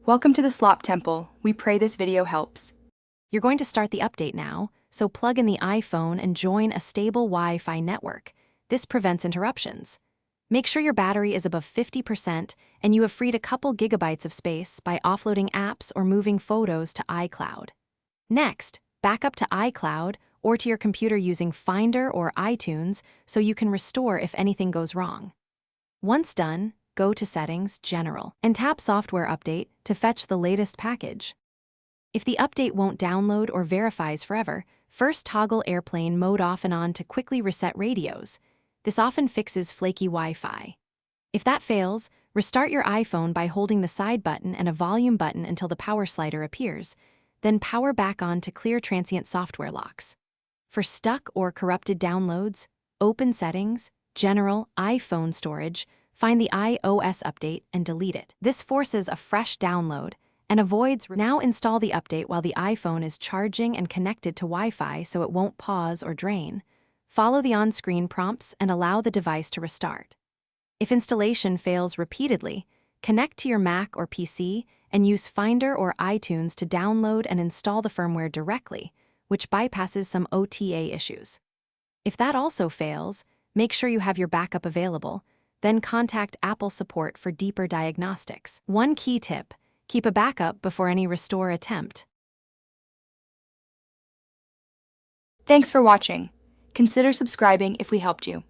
Welcome to the Slop Temple. We pray this video helps. You're going to start the update now, so plug in the iPhone and join a stable Wi-Fi network. This prevents interruptions. Make sure your battery is above 50% and you have freed a couple gigabytes of space by offloading apps or moving photos to iCloud. Next, back up to iCloud or to your computer using Finder or iTunes so you can restore if anything goes wrong. Once done, go to Settings, General, and tap Software Update to fetch the latest package. If the update won't download or verifies forever, first toggle airplane mode off and on to quickly reset radios. This often fixes flaky Wi-Fi. If that fails, restart your iPhone by holding the side button and a volume button until the power slider appears, then power back on to clear transient software locks. For stuck or corrupted downloads, open Settings, General, iPhone Storage, find the iOS update and delete it. This forces a fresh download and avoids. Now install the update while the iPhone is charging and connected to Wi-Fi so it won't pause or drain. Follow the on-screen prompts and allow the device to restart. If installation fails repeatedly, connect to your Mac or PC and use Finder or iTunes to download and install the firmware directly, which bypasses some OTA issues. If that also fails, make sure you have your backup available, then contact Apple support for deeper diagnostics. One key tip: keep a backup before any restore attempt. Thanks for watching. Consider subscribing if we helped you.